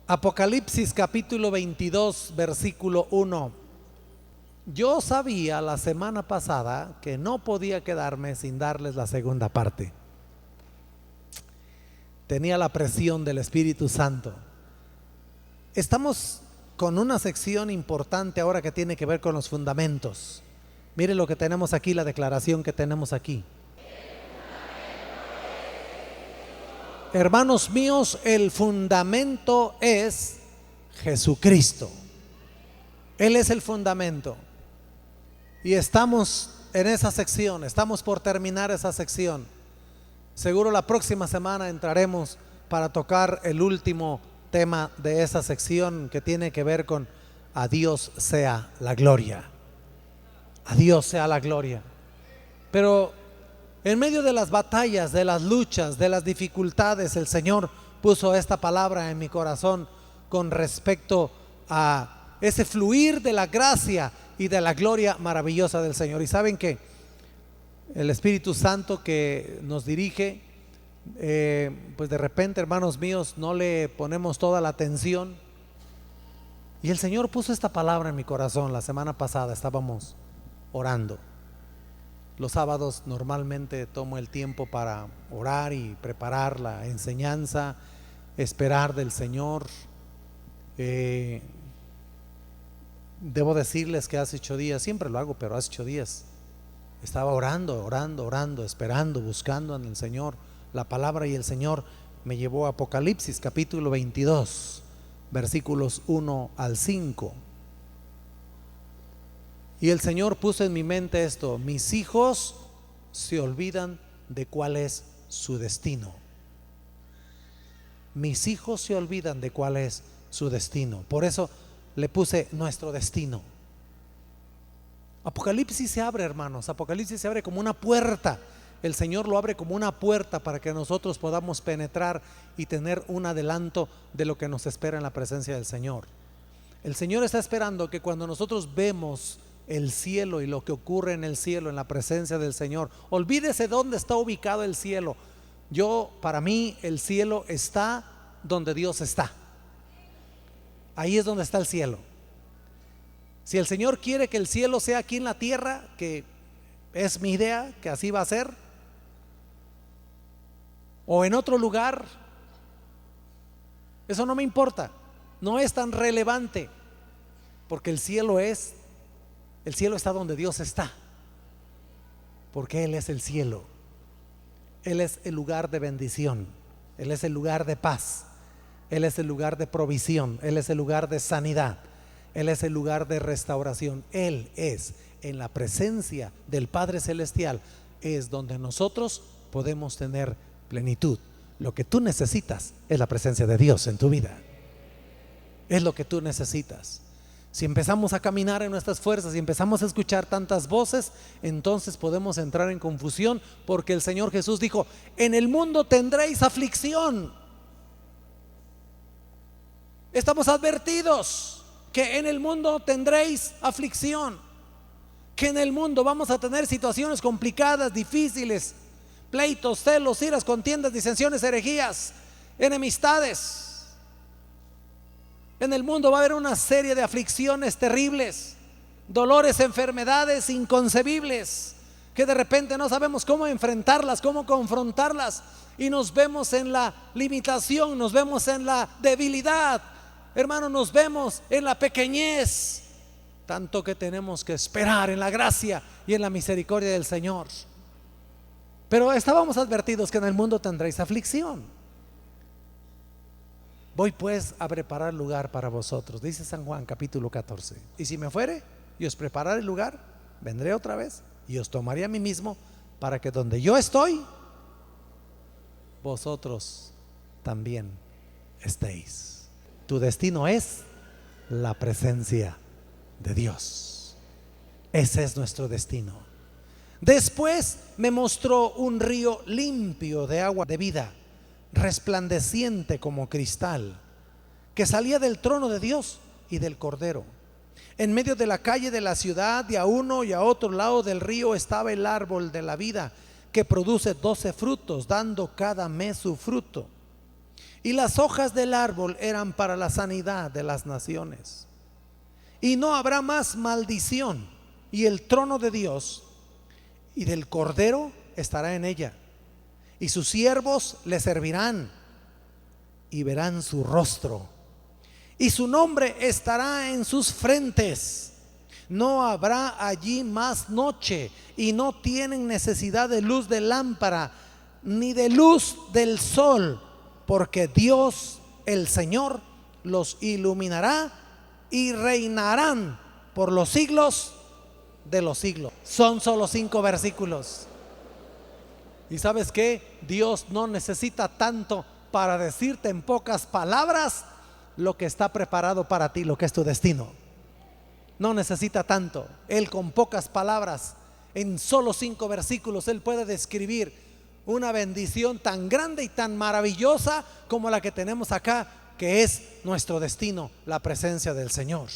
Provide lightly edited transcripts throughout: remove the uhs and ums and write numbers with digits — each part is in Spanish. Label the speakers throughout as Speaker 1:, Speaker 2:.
Speaker 1: Apocalipsis capítulo 22, versículo 1. Yo sabía la semana pasada que no podía quedarme sin darles la segunda parte. Tenía la presión del Espíritu Santo. Estamos con una sección importante ahora que tiene que ver con los fundamentos. Mire lo que tenemos aquí, la declaración que tenemos aquí. Hermanos míos, el fundamento es Jesucristo. Él es el fundamento. Y estamos en esa sección, estamos por terminar esa sección. Seguro la próxima semana entraremos para tocar el último tema de esa sección que tiene que ver con a Dios sea la gloria. A Dios sea la gloria. Pero en medio de las batallas, de las luchas, de las dificultades, el Señor puso esta palabra en mi corazón con respecto a ese fluir de la gracia y de la gloria maravillosa del Señor. Y saben que el Espíritu Santo que nos dirige, pues de repente, hermanos míos, no le ponemos toda la atención. Y el Señor puso esta palabra en mi corazón. La semana pasada estábamos orando. Los sábados normalmente tomo el tiempo para orar y preparar la enseñanza, esperar del Señor. Debo decirles que hace 8 días, siempre lo hago, pero hace 8 días estaba orando, esperando, buscando en el Señor la palabra, y el Señor me llevó a Apocalipsis capítulo 22, versículos 1 al 5. Y el Señor puso en mi mente esto: mis hijos se olvidan de cuál es su destino. Mis hijos se olvidan de cuál es su destino. Por eso le puse nuestro destino. Apocalipsis se abre, hermanos. Apocalipsis se abre como una puerta. El Señor lo abre como una puerta para que nosotros podamos penetrar y tener un adelanto de lo que nos espera en la presencia del Señor. El Señor está esperando que cuando nosotros vemos el cielo y lo que ocurre en el cielo, en la presencia del Señor, olvídese dónde está ubicado el cielo. Para mí, el cielo está donde Dios está. Ahí es donde está el cielo. Si el Señor quiere que el cielo sea aquí en la tierra, que es mi idea, que así va a ser, o en otro lugar, eso no me importa, no es tan relevante, porque el cielo está donde Dios está, porque Él es el cielo. Él es el lugar de bendición, Él es el lugar de paz, Él es el lugar de provisión, Él es el lugar de sanidad, Él es el lugar de restauración. Él es, en la presencia del Padre Celestial, es donde nosotros podemos tener plenitud. Lo que tú necesitas es la presencia de Dios en tu vida. Es lo que tú necesitas. Si empezamos a caminar en nuestras fuerzas y empezamos a escuchar tantas voces, entonces podemos entrar en confusión, porque el Señor Jesús dijo: en el mundo tendréis aflicción. Estamos advertidos que en el mundo tendréis aflicción, que en el mundo vamos a tener situaciones complicadas, difíciles, pleitos, celos, iras, contiendas, disensiones, herejías, enemistades. En el mundo va a haber una serie de aflicciones terribles, dolores, enfermedades inconcebibles, que de repente no sabemos cómo enfrentarlas, cómo confrontarlas, y nos vemos en la limitación, nos vemos en la debilidad, hermano, nos vemos en la pequeñez, tanto que tenemos que esperar en la gracia y en la misericordia del Señor. Pero estábamos advertidos que en el mundo tendréis aflicción. Voy pues a preparar lugar para vosotros, dice San Juan capítulo 14. Y si me fuere y os prepararé el lugar, vendré otra vez y os tomaré a mí mismo, para que donde yo estoy, vosotros también estéis. Tu destino es la presencia de Dios. Ese es nuestro destino. Después me mostró un río limpio de agua de vida, resplandeciente como cristal, que salía del trono de Dios y del Cordero. En medio de la calle de la ciudad, y a uno y a otro lado del río, estaba el árbol de la vida, que produce 12 frutos, dando cada mes su fruto, y las hojas del árbol eran para la sanidad de las naciones. Y no habrá más maldición, y el trono de Dios y del Cordero estará en ella, y sus siervos le servirán y verán su rostro, y su nombre estará en sus frentes. No habrá allí más noche, y no tienen necesidad de luz de lámpara ni de luz del sol, porque Dios el Señor los iluminará y reinarán por los siglos de los siglos. Son solo 5 versículos. ¿Y sabes qué? Dios no necesita tanto para decirte en pocas palabras lo que está preparado para ti, lo que es tu destino. No necesita tanto. Él con pocas palabras, en solo 5 versículos, Él puede describir una bendición tan grande y tan maravillosa como la que tenemos acá, que es nuestro destino, la presencia del Señor.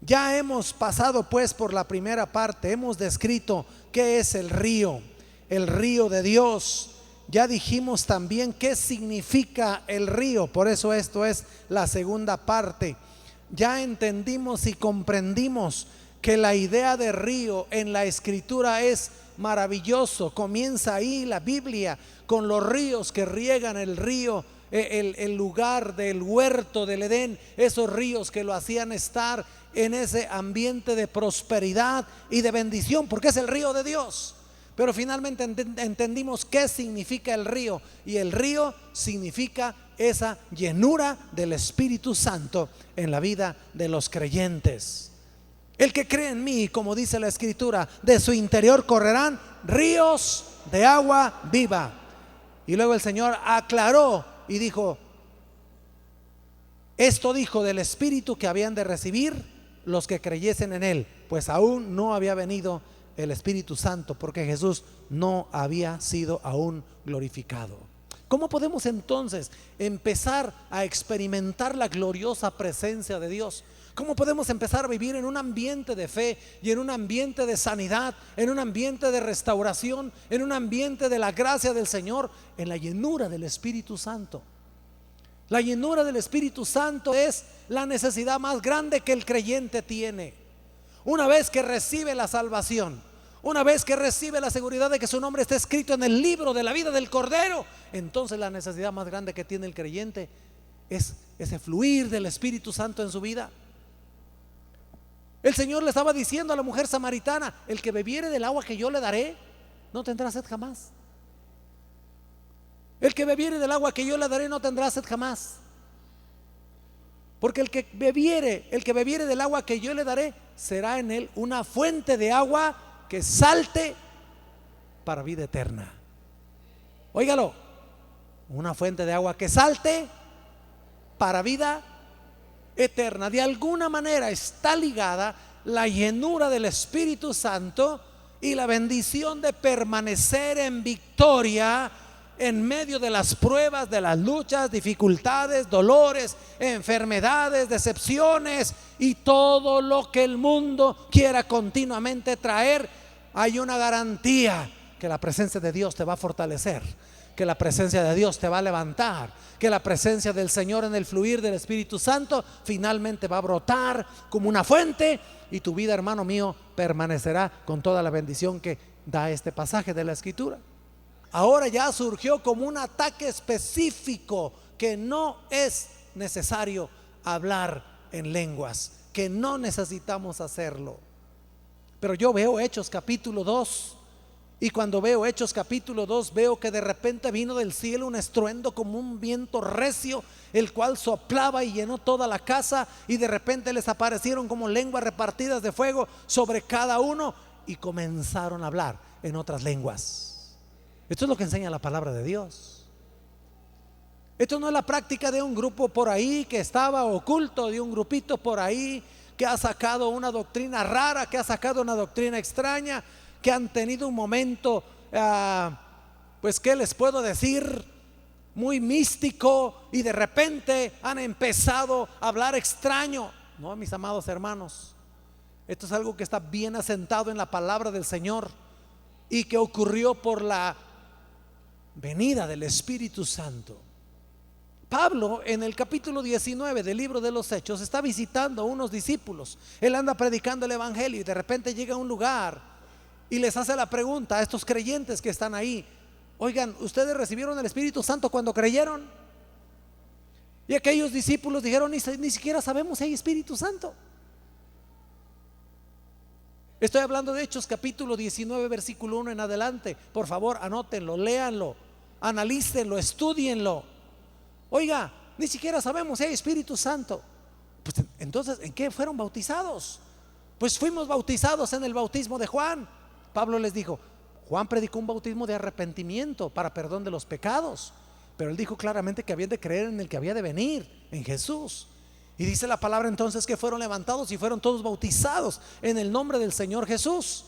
Speaker 1: Ya hemos pasado pues por la primera parte, hemos descrito qué es el río de Dios. Ya dijimos también qué significa el río, por eso esto es la segunda parte. Ya entendimos y comprendimos que la idea de río en la escritura es maravilloso. Comienza ahí la Biblia con los ríos que riegan el río, el lugar del huerto del Edén, esos ríos que lo hacían estar en ese ambiente de prosperidad y de bendición, porque es el río de Dios. Pero finalmente entendimos qué significa el río, y el río significa esa llenura del Espíritu Santo en la vida de los creyentes. El que cree en mí, como dice la escritura, de su interior correrán ríos de agua viva. Y luego el Señor aclaró y dijo: esto dijo del Espíritu que habían de recibir los que creyesen en Él, pues aún no había venido el Espíritu Santo, porque Jesús no había sido aún glorificado. ¿Cómo podemos entonces empezar a experimentar la gloriosa presencia de Dios? ¿Cómo podemos empezar a vivir en un ambiente de fe y en un ambiente de sanidad, en un ambiente de restauración, en un ambiente de la gracia del Señor, en la llenura del Espíritu Santo? La llenura del Espíritu Santo es la necesidad más grande que el creyente tiene. Una vez que recibe la salvación, una vez que recibe la seguridad de que su nombre está escrito en el libro de la vida del Cordero, entonces la necesidad más grande que tiene el creyente es ese fluir del Espíritu Santo en su vida. El Señor le estaba diciendo a la mujer samaritana: el que bebiere del agua que yo le daré no tendrá sed jamás. El que bebiere del agua que yo le daré no tendrá sed jamás. Porque el que bebiere del agua que yo le daré, será en él una fuente de agua que salte para vida eterna. Óigalo, una fuente de agua que salte para vida eterna. De alguna manera está ligada la llenura del Espíritu Santo y la bendición de permanecer en victoria en medio de las pruebas, de las luchas, dificultades, dolores, enfermedades, decepciones y todo lo que el mundo quiera continuamente traer. Hay una garantía que la presencia de Dios te va a fortalecer, que la presencia de Dios te va a levantar, que la presencia del Señor en el fluir del Espíritu Santo finalmente va a brotar como una fuente, y tu vida, hermano mío, permanecerá con toda la bendición que da este pasaje de la Escritura. Ahora ya surgió como un ataque específico, que no es necesario hablar en lenguas, que no necesitamos hacerlo. Pero yo veo Hechos capítulo 2, y cuando veo Hechos capítulo 2 veo que de repente vino del cielo un estruendo como un viento recio, el cual soplaba y llenó toda la casa, y de repente les aparecieron como lenguas repartidas de fuego sobre cada uno, y comenzaron a hablar en otras lenguas. Esto es lo que enseña la palabra de Dios. Esto no es la práctica de un grupo por ahí que estaba oculto, de un grupito por ahí que ha sacado una doctrina rara, que ha sacado una doctrina extraña, que han tenido un momento, pues qué les puedo decir, muy místico, y de repente han empezado a hablar extraño. No, mis amados hermanos, esto es algo que está bien asentado en la palabra del Señor, y que ocurrió por la venida del Espíritu Santo. Pablo en el capítulo 19 del libro de los Hechos está visitando a unos discípulos. Él anda predicando el evangelio y de repente llega a un lugar y les hace la pregunta a estos creyentes que están ahí: oigan, ¿ustedes recibieron el Espíritu Santo cuando creyeron? Y aquellos discípulos dijeron: ni siquiera sabemos si hay Espíritu Santo. Estoy hablando de Hechos capítulo 19 versículo 1 en adelante. Por favor, anótenlo, léanlo, analícenlo, estudienlo. Oiga, ni siquiera sabemos si hay Espíritu Santo. Pues entonces, ¿en qué fueron bautizados? Pues fuimos bautizados en el bautismo de Juan. Pablo les dijo: Juan predicó un bautismo de arrepentimiento para perdón de los pecados, pero él dijo claramente que habían de creer en el que había de venir, en Jesús. Y dice la palabra entonces que fueron levantados y fueron todos bautizados en el nombre del Señor Jesús.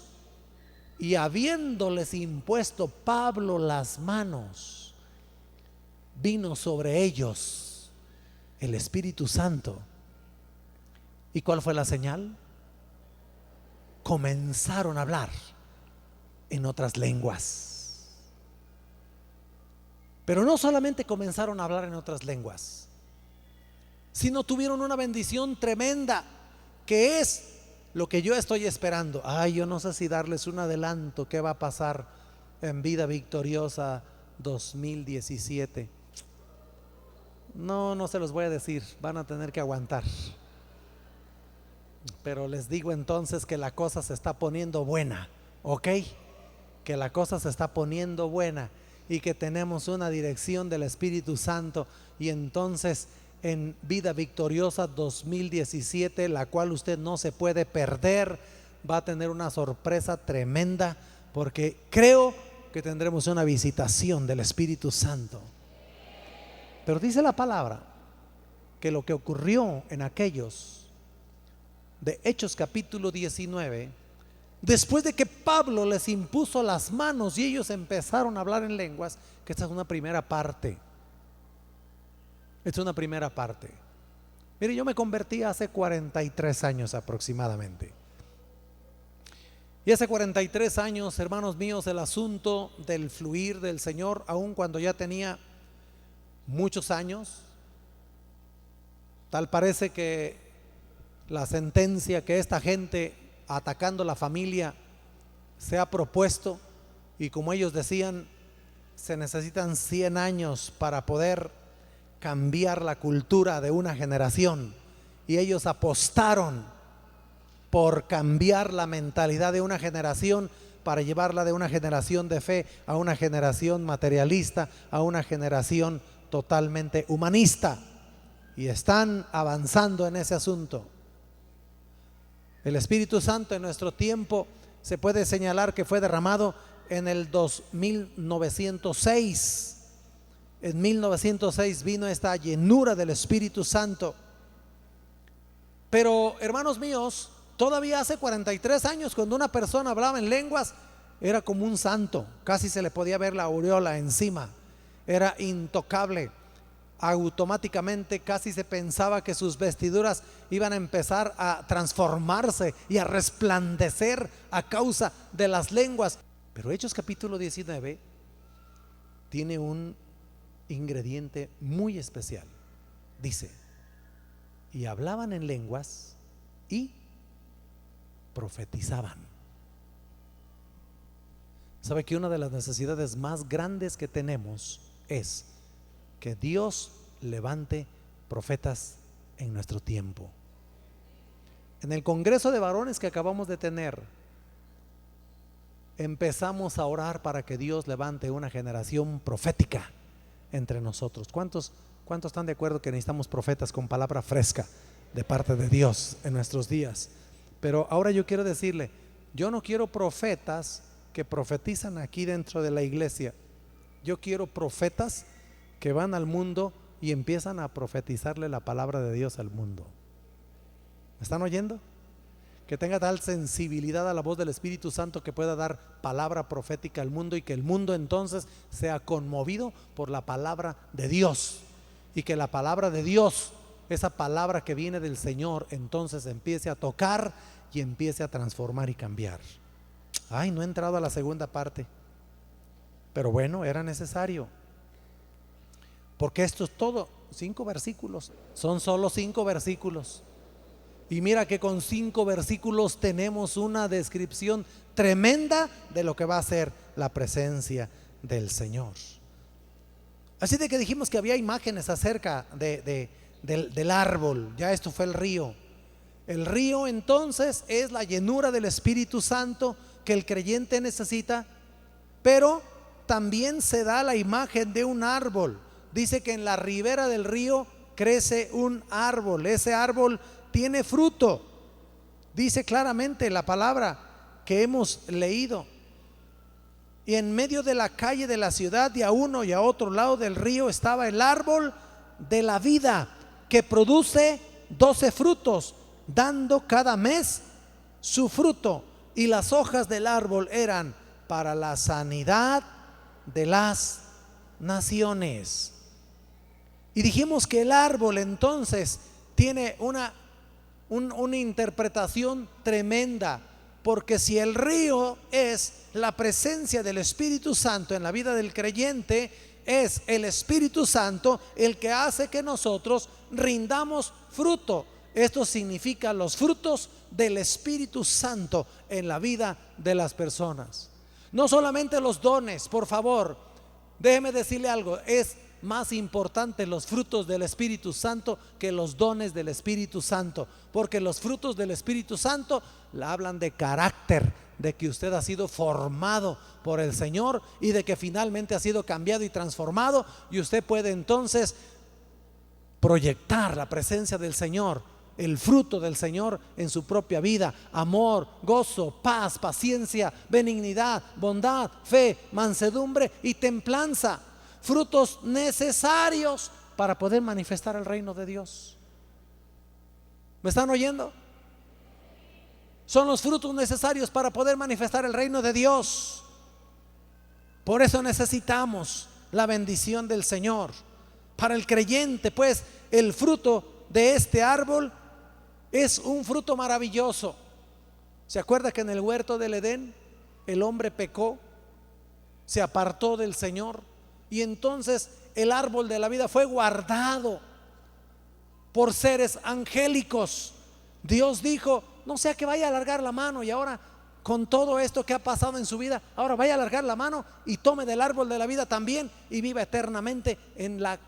Speaker 1: Y habiéndoles impuesto Pablo las manos, vino sobre ellos el Espíritu Santo. ¿Y cuál fue la señal? Comenzaron a hablar en otras lenguas. Pero no solamente comenzaron a hablar en otras lenguas, sino tuvieron una bendición tremenda, que es lo que yo estoy esperando. Ay, yo no sé si darles un adelanto qué va a pasar en Vida Victoriosa 2017. No se los voy a decir, van a tener que aguantar. Pero les digo entonces que la cosa se está poniendo buena, ¿ok? Que la cosa se está poniendo buena y que tenemos una dirección del Espíritu Santo. Y entonces en Vida Victoriosa 2017, la cual usted no se puede perder, va a tener una sorpresa tremenda, porque creo que tendremos una visitación del Espíritu Santo. Pero dice la palabra que lo que ocurrió en aquellos de Hechos capítulo 19, después de que Pablo les impuso las manos y ellos empezaron a hablar en lenguas, que esta es una primera parte. Es una primera parte. Mire, yo me convertí hace 43 años aproximadamente. Y hace 43 años, hermanos míos, el asunto del fluir del Señor, aun cuando ya tenía muchos años, tal parece que la sentencia que esta gente atacando la familia se ha propuesto, y como ellos decían, se necesitan 100 años para poder cambiar la cultura de una generación, y ellos apostaron por cambiar la mentalidad de una generación para llevarla de una generación de fe a una generación materialista, a una generación totalmente humanista, y están avanzando en ese asunto. El Espíritu Santo en nuestro tiempo se puede señalar que fue derramado en el 1906. En 1906 vino esta llenura del Espíritu Santo. Pero, hermanos míos, todavía hace 43 años, cuando una persona hablaba en lenguas, era como un santo, casi se le podía ver la aureola encima, era intocable. Automáticamente casi se pensaba que sus vestiduras iban a empezar a transformarse y a resplandecer a causa de las lenguas. Pero Hechos capítulo 19 tiene un ingrediente muy especial. Dice: y hablaban en lenguas y profetizaban. ¿Sabe que una de las necesidades más grandes que tenemos es que Dios levante profetas en nuestro tiempo? En el Congreso de Varones que acabamos de tener, empezamos a orar para que Dios levante una generación profética entre nosotros. ¿Cuántos están de acuerdo que necesitamos profetas con palabra fresca de parte de Dios en nuestros días? Pero ahora yo quiero decirle, yo no quiero profetas que profetizan aquí dentro de la iglesia. Yo quiero profetas que van al mundo y empiezan a profetizarle la palabra de Dios al mundo. ¿Me están oyendo? Que tenga tal sensibilidad a la voz del Espíritu Santo que pueda dar palabra profética al mundo, y que el mundo entonces sea conmovido por la palabra de Dios, y que la palabra de Dios, esa palabra que viene del Señor, entonces empiece a tocar y empiece a transformar y cambiar. Ay, no he entrado a la segunda parte, pero bueno, era necesario, porque esto es todo 5 versículos, son solo 5 versículos. Y mira que con 5 versículos tenemos una descripción tremenda de lo que va a ser la presencia del Señor. Así de que dijimos que había imágenes acerca del árbol. Ya esto fue el río. El río entonces es la llenura del Espíritu Santo que el creyente necesita, pero también se da la imagen de un árbol. Dice que en la ribera del río crece un árbol. Ese árbol tiene fruto. Dice claramente la palabra que hemos leído. Y en medio de la calle de la ciudad, y a uno y a otro lado del río, estaba el árbol de la vida, que produce 12 frutos, dando cada mes su fruto. Y las hojas del árbol eran para la sanidad de las naciones. Y dijimos que el árbol entonces tiene una interpretación tremenda, porque si el río es la presencia del Espíritu Santo en la vida del creyente, es el Espíritu Santo el que hace que nosotros rindamos fruto. Esto significa los frutos del Espíritu Santo en la vida de las personas. No solamente los dones, por favor, déjeme decirle algo, es más importante los frutos del Espíritu Santo que los dones del Espíritu Santo, porque los frutos del Espíritu Santo hablan de carácter, de que usted ha sido formado por el Señor y de que finalmente ha sido cambiado y transformado, y usted puede entonces proyectar la presencia del Señor, el fruto del Señor en su propia vida: amor, gozo, paz, paciencia, benignidad, bondad, fe, mansedumbre y templanza. Frutos necesarios para poder manifestar el reino de Dios. ¿Me están oyendo? Son los frutos necesarios para poder manifestar el reino de Dios. Por eso necesitamos la bendición del Señor. Para el creyente, pues, el fruto de este árbol es un fruto maravilloso. ¿Se acuerda que en el huerto del Edén el hombre pecó, se apartó del Señor, y entonces el árbol de la vida fue guardado por seres angélicos? Dios dijo: no sea que vaya a alargar la mano, y ahora con todo esto que ha pasado en su vida, ahora vaya a alargar la mano y tome del árbol de la vida también y viva eternamente en la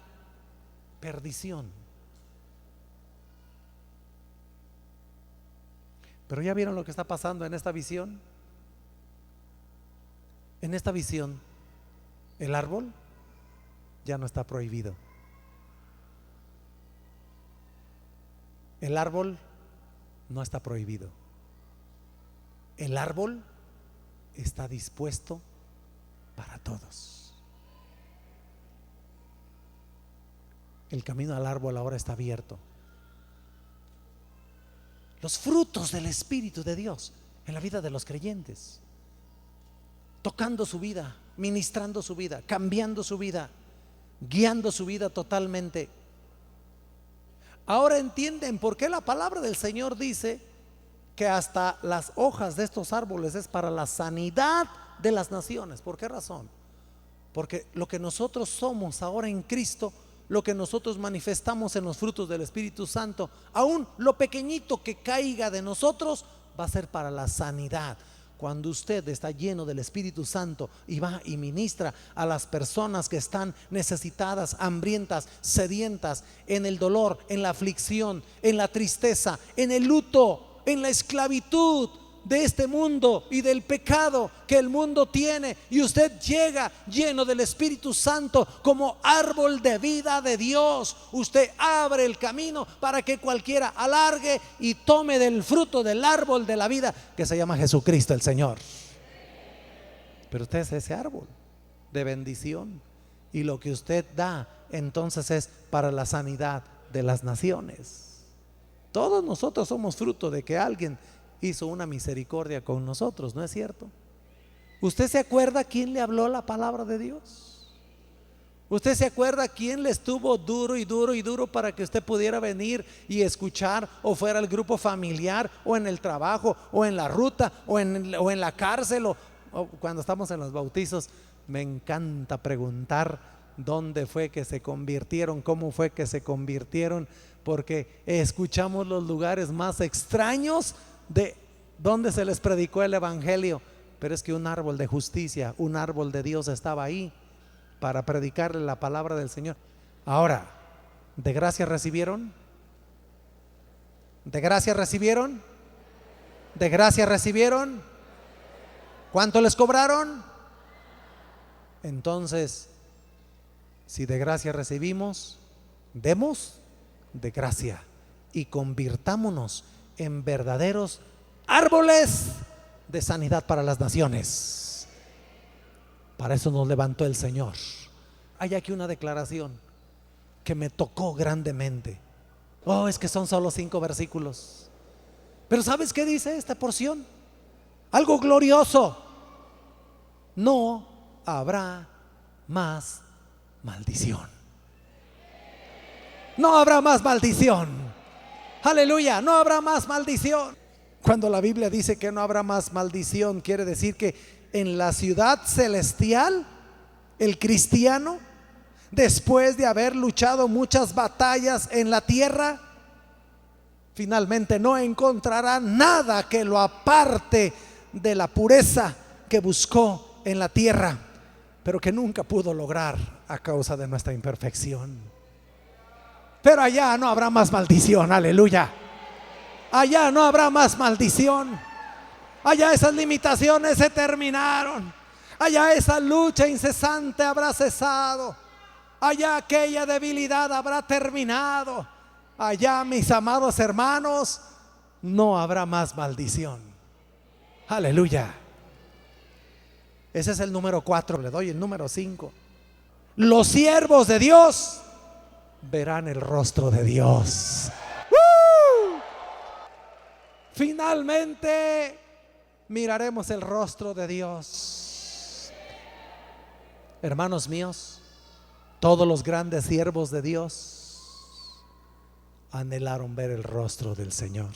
Speaker 1: perdición. Pero ya vieron lo que está pasando en esta visión. En esta visión, el árbol ya no está prohibido. El árbol no está prohibido. El árbol está dispuesto para todos. El camino al árbol ahora está abierto. Los frutos del Espíritu de Dios en la vida de los creyentes, tocando su vida, ministrando su vida, cambiando su vida, guiando su vida totalmente. Ahora entienden por qué la palabra del Señor dice que hasta las hojas de estos árboles es para la sanidad de las naciones. ¿Por qué razón? Porque lo que nosotros somos ahora en Cristo, lo que nosotros manifestamos en los frutos del Espíritu Santo, aún lo pequeñito que caiga de nosotros, va a ser para la sanidad. Cuando usted está lleno del Espíritu Santo y va y ministra a las personas que están necesitadas, hambrientas, sedientas, en el dolor, en la aflicción, en la tristeza, en el luto, en la esclavitud de este mundo y del pecado que el mundo tiene, y usted llega lleno del Espíritu Santo como árbol de vida de Dios, usted abre el camino para que cualquiera alargue y tome del fruto del árbol de la vida que se llama Jesucristo el Señor. Pero usted es ese árbol de bendición, y lo que usted da entonces es para la sanidad de las naciones. Todos nosotros somos fruto de que alguien hizo una misericordia con nosotros, ¿no es cierto? ¿Usted se acuerda quién le habló la palabra de Dios? ¿Usted se acuerda quién le estuvo duro y duro y duro para que usted pudiera venir y escuchar, o fuera al grupo familiar, o en el trabajo, o en la ruta, o en la cárcel, o cuando estamos en los bautizos? Me encanta preguntar dónde fue que se convirtieron, cómo fue que se convirtieron, porque escuchamos los lugares más extraños de donde se les predicó el evangelio. Pero es que un árbol de justicia, un árbol de Dios estaba ahí para predicarle la palabra del Señor. Ahora, ¿de gracia recibieron? ¿De gracia recibieron? ¿De gracia recibieron? ¿Cuánto les cobraron? Entonces, si de gracia recibimos, demos de gracia y convirtámonos en verdaderos árboles de sanidad para las naciones. Para eso nos levantó el Señor. Hay aquí una declaración que me tocó grandemente. Oh, es que son solo 5 versículos. Pero ¿sabes qué dice esta porción? Algo glorioso. No habrá más maldición. No habrá más maldición. Aleluya, no habrá más maldición. Cuando la Biblia dice que no habrá más maldición, quiere decir que en la ciudad celestial, el cristiano, después de haber luchado muchas batallas en la tierra, finalmente no encontrará nada que lo aparte de la pureza que buscó en la tierra, pero que nunca pudo lograr a causa de nuestra imperfección. Pero allá no habrá más maldición, aleluya. Allá no habrá más maldición. Allá esas limitaciones se terminaron. Allá esa lucha incesante habrá cesado. Allá aquella debilidad habrá terminado. Allá, mis amados hermanos, no habrá más maldición. Aleluya. Ese es el número 4. Le doy el número 5. Los siervos de Dios verán el rostro de Dios. Finalmente miraremos el rostro de Dios. Hermanos míos, todos los grandes siervos de Dios anhelaron ver el rostro del Señor.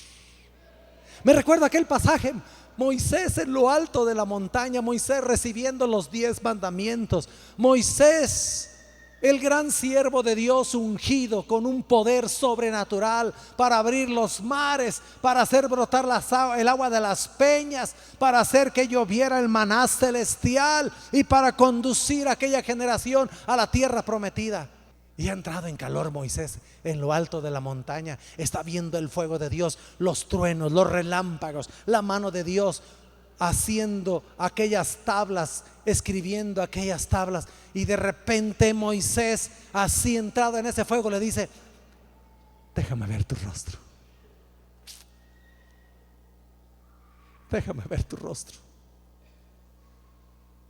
Speaker 1: Me recuerda aquel pasaje, Moisés en lo alto de la montaña, Moisés recibiendo los 10 mandamientos, Moisés, el gran siervo de Dios, ungido con un poder sobrenatural para abrir los mares, para hacer brotar el agua de las peñas, para hacer que lloviera el maná celestial y para conducir a aquella generación a la tierra prometida. Y ha entrado en calor Moisés en lo alto de la montaña. Está viendo el fuego de Dios, los truenos, los relámpagos, la mano de Dios haciendo aquellas tablas, escribiendo aquellas tablas. Y de repente Moisés, así entrado en ese fuego, le dice: déjame ver tu rostro. Déjame ver tu rostro.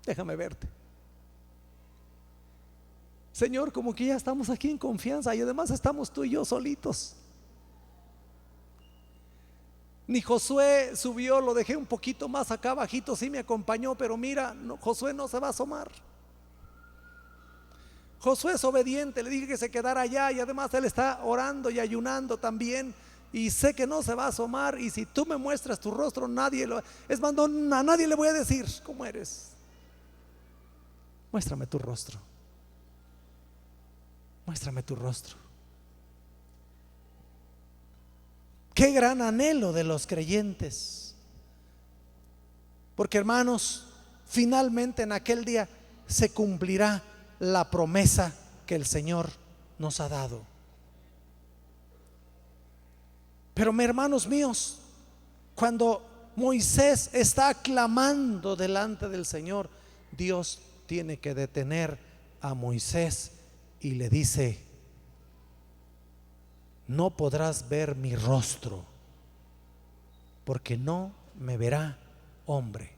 Speaker 1: Déjame verte. Señor, como que ya estamos aquí en confianza y además estamos tú y yo solitos. Ni Josué subió, lo dejé un poquito más acá bajito, sí me acompañó, pero mira, no, Josué no se va a asomar. Josué es obediente, le dije que se quedara allá y además él está orando y ayunando también y sé que no se va a asomar. Y si tú me muestras tu rostro, es más, a nadie le voy a decir cómo eres. Muéstrame tu rostro. Muéstrame tu rostro. Qué gran anhelo de los creyentes. Porque hermanos, finalmente en aquel día se cumplirá la promesa que el Señor nos ha dado. Pero hermanos míos, cuando Moisés está clamando delante del Señor, Dios tiene que detener a Moisés y le dice: no podrás ver mi rostro, porque no me verá hombre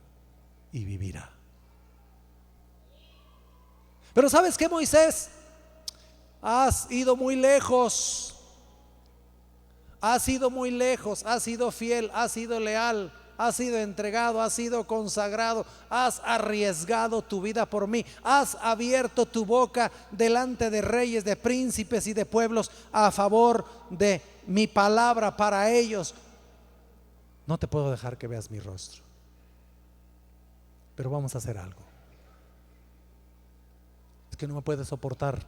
Speaker 1: y vivirá. Pero ¿sabes qué, Moisés? Has ido muy lejos. Has ido muy lejos, has sido fiel, has sido leal, has sido entregado, has sido consagrado, has arriesgado tu vida por mí, has abierto tu boca delante de reyes, de príncipes y de pueblos a favor de mi palabra para ellos. No te puedo dejar que veas mi rostro, pero vamos a hacer algo. porque no me puede soportar,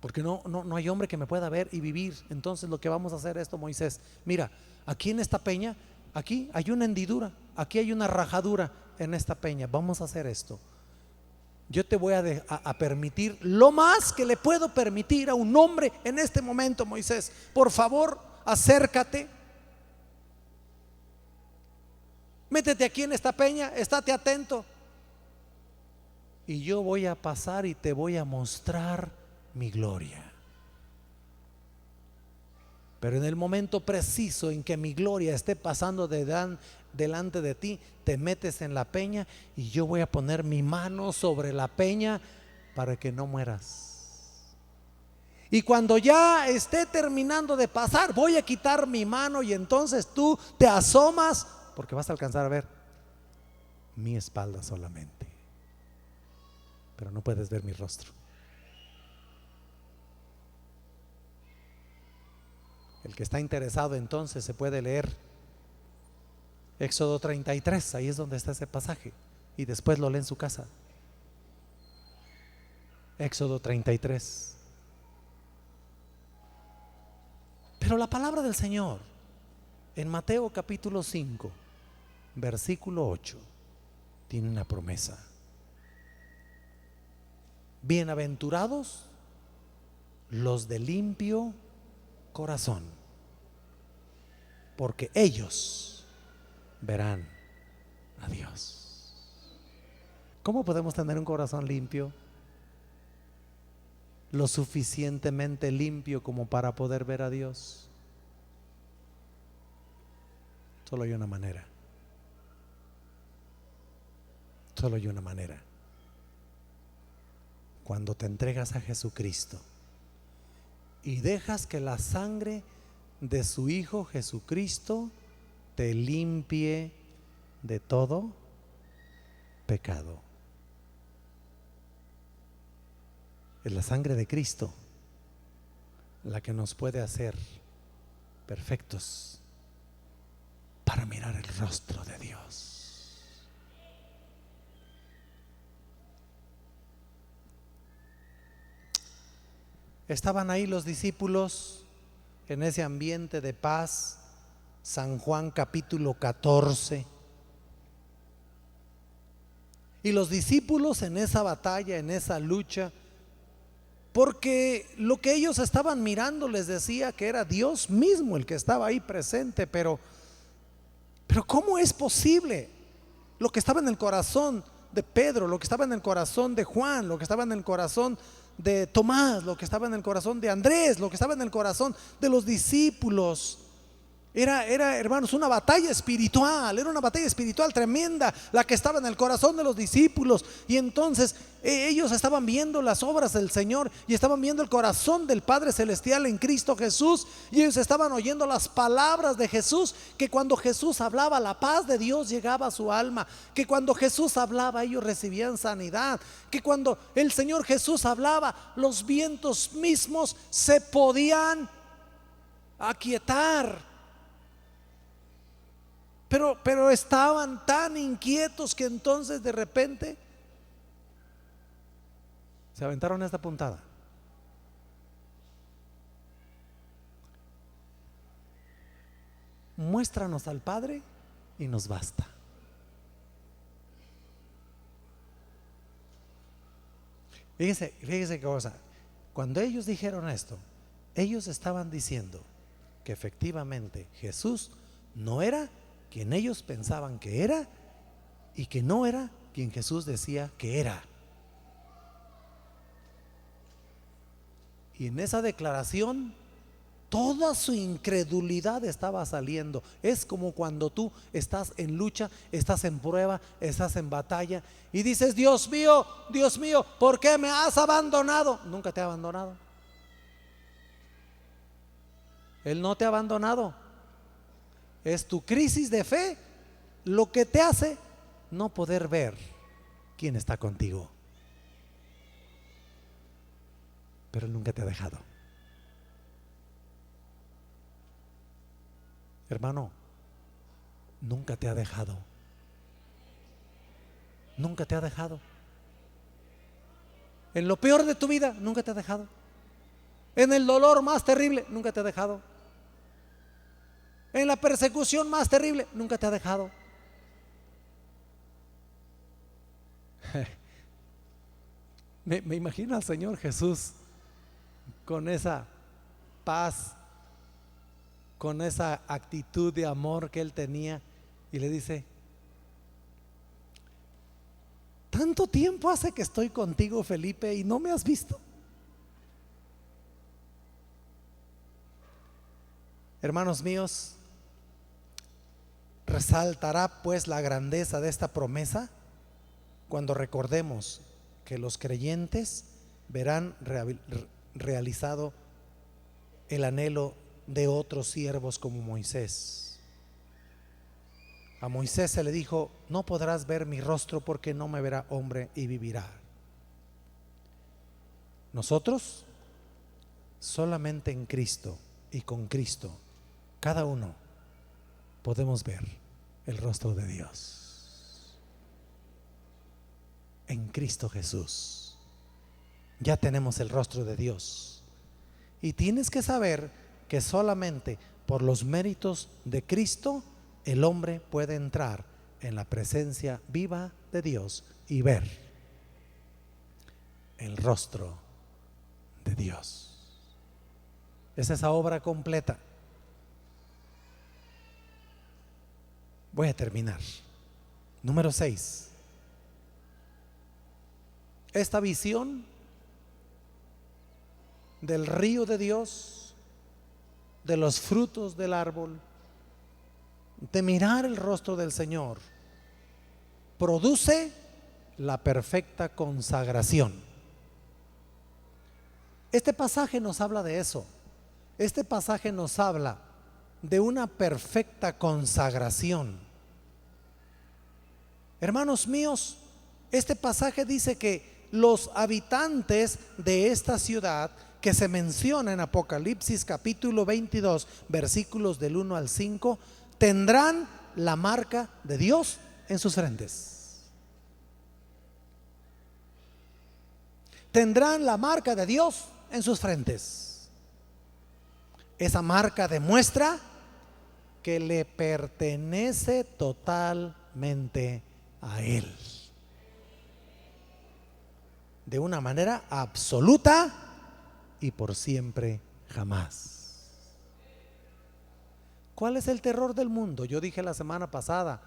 Speaker 1: porque no hay hombre que me pueda ver y vivir. Entonces lo que vamos a hacer esto, Moisés, mira, aquí en esta peña, aquí hay una hendidura, aquí hay una rajadura en esta peña. Vamos a hacer esto. Yo te voy a permitir lo más que le puedo permitir a un hombre en este momento, Moisés. Por favor, acércate, métete aquí en esta peña, estate atento, y yo voy a pasar y te voy a mostrar mi gloria. Pero en el momento preciso en que mi gloria esté pasando delante de ti, te metes en la peña y yo voy a poner mi mano sobre la peña para que no mueras. Y cuando ya esté terminando de pasar, voy a quitar mi mano y entonces tú te asomas, porque vas a alcanzar a ver mi espalda solamente, pero no puedes ver mi rostro. El que está interesado entonces se puede leer Éxodo 33, ahí es donde está ese pasaje, y después lo lee en su casa. Éxodo 33. Pero la palabra del Señor en Mateo capítulo 5, versículo 8, tiene una promesa. Bienaventurados los de limpio corazón, porque ellos verán a Dios. ¿Cómo podemos tener un corazón limpio? Lo suficientemente limpio como para poder ver a Dios. Solo hay una manera. Solo hay una manera. Cuando te entregas a Jesucristo y dejas que la sangre de su Hijo Jesucristo te limpie de todo pecado. Es la sangre de Cristo la que nos puede hacer perfectos para mirar el rostro de Dios. Estaban ahí los discípulos en ese ambiente de paz. San Juan capítulo 14. Y los discípulos en esa batalla, en esa lucha, porque lo que ellos estaban mirando les decía que era Dios mismo el que estaba ahí presente, pero ¿cómo es posible? Lo que estaba en el corazón de Pedro, lo que estaba en el corazón de Juan, lo que estaba en el corazón de Tomás, lo que estaba en el corazón de Andrés, lo que estaba en el corazón de los discípulos, era, hermanos, una batalla espiritual. Era una batalla espiritual tremenda la que estaba en el corazón de los discípulos. Y entonces ellos estaban viendo las obras del Señor y estaban viendo el corazón del Padre Celestial en Cristo Jesús. Y ellos estaban oyendo las palabras de Jesús, que cuando Jesús hablaba, la paz de Dios llegaba a su alma, que cuando Jesús hablaba ellos recibían sanidad, que cuando el Señor Jesús hablaba los vientos mismos se podían aquietar. Pero estaban tan inquietos que entonces de repente se aventaron esta puntada. Muéstranos al Padre y nos basta. Fíjese qué cosa. Cuando ellos dijeron esto, ellos estaban diciendo que efectivamente Jesús no era quien ellos pensaban que era, y que no era quien Jesús decía que era. Y en esa declaración toda su incredulidad estaba saliendo. Es como cuando tú estás en lucha, estás en prueba, estás en batalla y dices: Dios mío, ¿por qué me has abandonado? Nunca te ha abandonado. Él no te ha abandonado. Es tu crisis de fe lo que te hace no poder ver quién está contigo. Pero Él nunca te ha dejado. Hermano, nunca te ha dejado. Nunca te ha dejado. En lo peor de tu vida, nunca te ha dejado. En el dolor más terrible, nunca te ha dejado. En la persecución más terrible, nunca te ha dejado. Me imagino al Señor Jesús con esa paz, con esa actitud de amor que Él tenía, y le dice: tanto tiempo hace que estoy contigo, Felipe, y no me has visto. Hermanos míos, resaltará pues la grandeza de esta promesa cuando recordemos que los creyentes verán realizado el anhelo de otros siervos como Moisés. A Moisés se le dijo: no podrás ver mi rostro porque no me verá hombre y vivirá. Nosotros solamente en Cristo y con Cristo, cada uno podemos ver el rostro de Dios. En Cristo Jesús ya tenemos el rostro de Dios, y tienes que saber que solamente por los méritos de Cristo el hombre puede entrar en la presencia viva de Dios y ver el rostro de Dios. Es esa obra completa. Voy a terminar. Número 6. Esta visión del río de Dios, de los frutos del árbol, de mirar el rostro del Señor, produce la perfecta consagración. Este pasaje nos habla de eso. Este pasaje nos habla de una perfecta consagración. Hermanos míos, este pasaje dice que los habitantes de esta ciudad, que se menciona en Apocalipsis capítulo 22, versículos del 1 al 5, tendrán la marca de Dios en sus frentes. Tendrán la marca de Dios en sus frentes. Esa marca demuestra que le pertenece totalmente a Él, de una manera absoluta y por siempre jamás. ¿Cuál es el terror del mundo? Yo dije la semana pasada,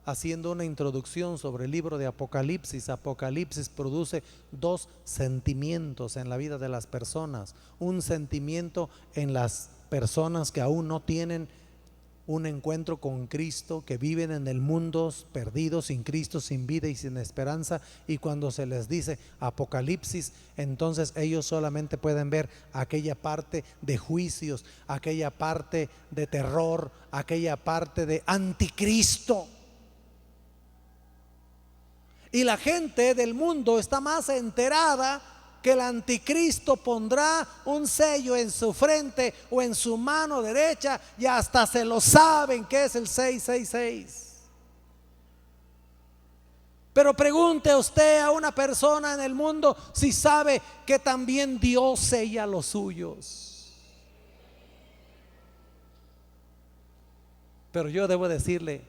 Speaker 1: haciendo una introducción sobre el libro de Apocalipsis. Apocalipsis produce dos sentimientos en la vida de las personas. Un sentimiento en las personas que aún no tienen un encuentro con Cristo, que viven en el mundo perdidos, sin Cristo, sin vida y sin esperanza, y cuando se les dice Apocalipsis, entonces ellos solamente pueden ver aquella parte de juicios, aquella parte de terror, aquella parte de anticristo. Y la gente del mundo está más enterada que el anticristo pondrá un sello en su frente o en su mano derecha, y hasta se lo saben que es el 666. Pero pregunte usted a una persona en el mundo si sabe que también Dios sella los suyos. Pero yo debo decirle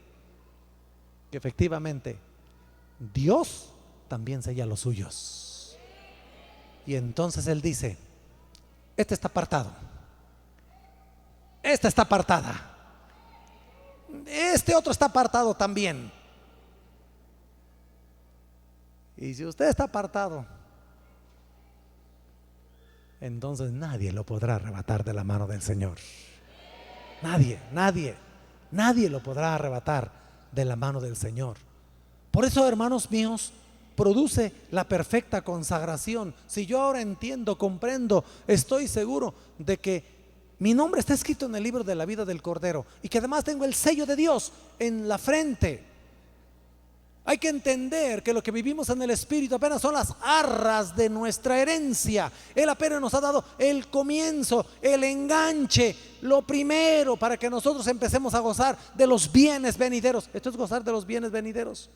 Speaker 1: que efectivamente Dios también sella los suyos. Y entonces Él dice: este está apartado, esta está apartada, este otro está apartado también. Y si usted está apartado, entonces nadie lo podrá arrebatar de la mano del Señor. Nadie lo podrá arrebatar de la mano del Señor. Por eso, hermanos míos, produce la perfecta consagración. Si yo ahora entiendo, comprendo, estoy seguro de que mi nombre está escrito en el libro de la vida del Cordero, y que además tengo el sello de Dios en la frente. Hay que entender que lo que vivimos en el Espíritu apenas son las arras de nuestra herencia. Él apenas nos ha dado el comienzo, el enganche, lo primero para que nosotros empecemos a gozar de los bienes venideros. Esto es gozar de los bienes venideros.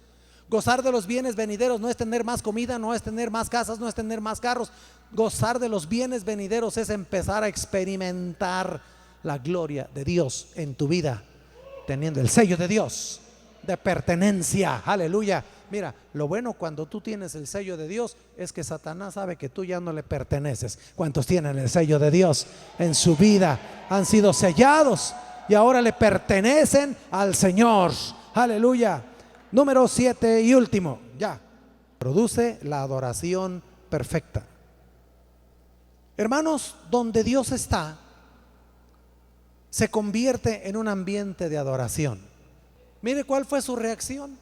Speaker 1: Gozar de los bienes venideros no es tener más comida, no es tener más casas, no es tener más carros. Gozar de los bienes venideros es empezar a experimentar la gloria de Dios en tu vida, teniendo el sello de Dios de pertenencia. Aleluya. Mira, lo bueno cuando tú tienes el sello de Dios es que Satanás sabe que tú ya no le perteneces. ¿Cuántos tienen el sello de Dios en su vida? Han sido sellados y ahora le pertenecen al Señor. Aleluya. Número 7 y último, ya. Produce la adoración perfecta. Hermanos, donde Dios está, se convierte en un ambiente de adoración. Mire cuál fue su reacción.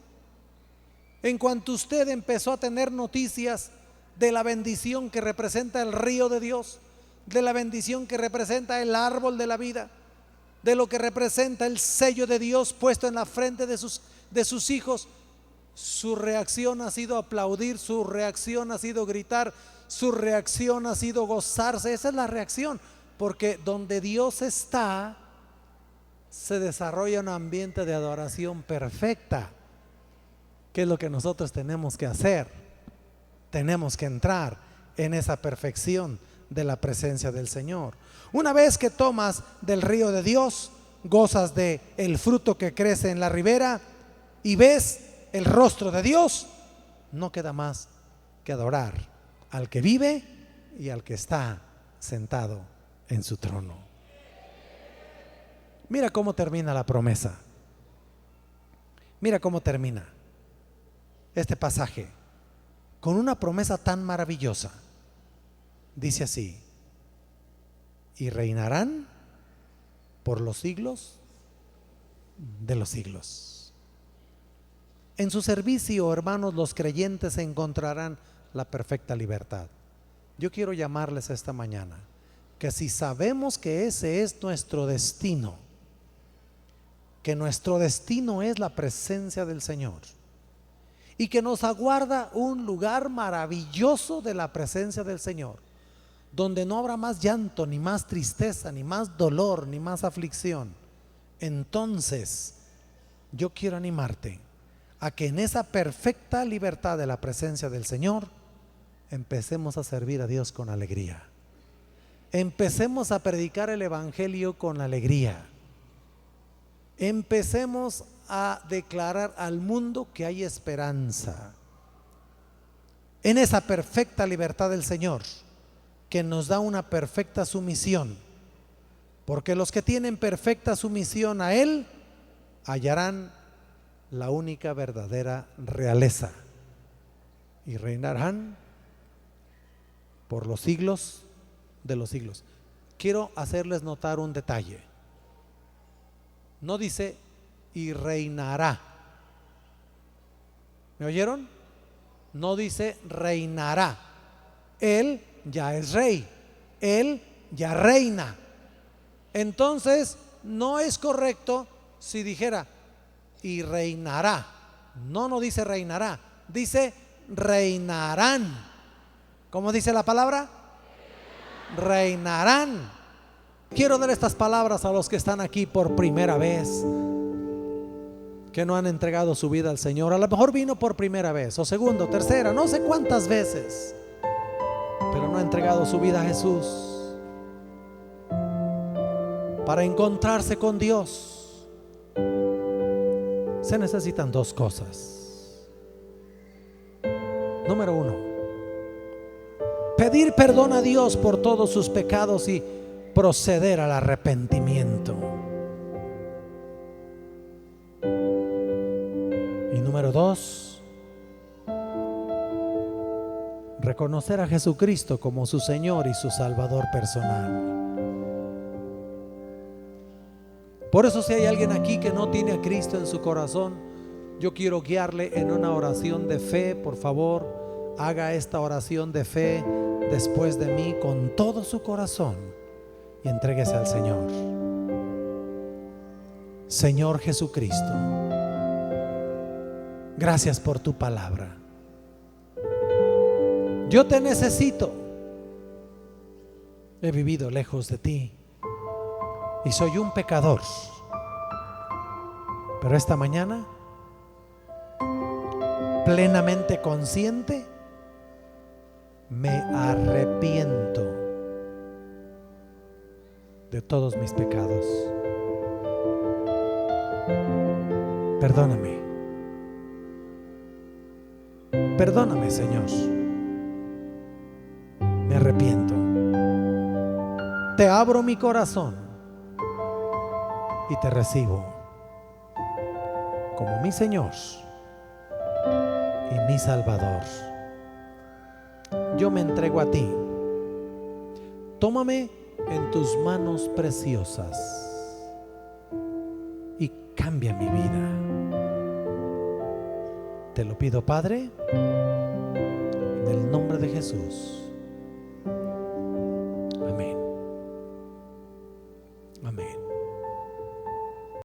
Speaker 1: En cuanto usted empezó a tener noticias de la bendición que representa el río de Dios, de la bendición que representa el árbol de la vida, de lo que representa el sello de Dios puesto en la frente de sus hijos, su reacción ha sido aplaudir, su reacción ha sido gritar, su reacción ha sido gozarse. Esa es la reacción, porque donde Dios está se desarrolla un ambiente de adoración perfecta. ¿Qué es lo que nosotros tenemos que hacer? Tenemos que entrar en esa perfección de la presencia del Señor. Una vez que tomas del río de Dios, gozas de el fruto que crece en la ribera y ves el rostro de Dios, no queda más que adorar al que vive y al que está sentado en su trono. Mira cómo termina la promesa. Mira cómo termina este pasaje con una promesa tan maravillosa. Dice así: y reinarán por los siglos de los siglos. En su servicio, hermanos, los creyentes encontrarán la perfecta libertad. Yo quiero llamarles esta mañana que si sabemos que ese es nuestro destino, que nuestro destino es la presencia del Señor y que nos aguarda un lugar maravilloso de la presencia del Señor, donde no habrá más llanto, ni más tristeza, ni más dolor, ni más aflicción, entonces yo quiero animarte a que en esa perfecta libertad de la presencia del Señor empecemos a servir a Dios con alegría. Empecemos a predicar el evangelio con alegría. Empecemos a declarar al mundo que hay esperanza en esa perfecta libertad del Señor, que nos da una perfecta sumisión, porque los que tienen perfecta sumisión a Él hallarán la única verdadera realeza y reinarán por los siglos de los siglos. Quiero hacerles notar un detalle. No dice y reinará. ¿Me oyeron? No dice reinará. Él ya es rey, Él ya reina. Entonces no es correcto si dijera y reinará. No dice reinará, dice reinarán. ¿Cómo dice la palabra? Reinarán. Quiero dar estas palabras a los que están aquí por primera vez, que no han entregado su vida al Señor. A lo mejor vino por primera vez, o segunda, o tercera, no sé cuántas veces, pero no ha entregado su vida a Jesús. Para encontrarse con Dios se necesitan dos cosas. Número uno, pedir perdón a Dios por todos sus pecados y proceder al arrepentimiento. Y número dos, reconocer a Jesucristo como su Señor y su Salvador personal. Por eso, si hay alguien aquí que no tiene a Cristo en su corazón, yo quiero guiarle en una oración de fe. Por favor, haga esta oración de fe después de mí con todo su corazón y entréguese al Señor. Señor Jesucristo, gracias por tu palabra. Yo te necesito. He vivido lejos de ti y soy un pecador, pero esta mañana plenamente consciente, me arrepiento de todos mis pecados. Perdóname. Perdóname, Señor. Me arrepiento. Te abro mi corazón y te recibo como mi Señor y mi Salvador. Yo me entrego a ti. Tómame en tus manos preciosas y cambia mi vida. Te lo pido, Padre, en el nombre de Jesús.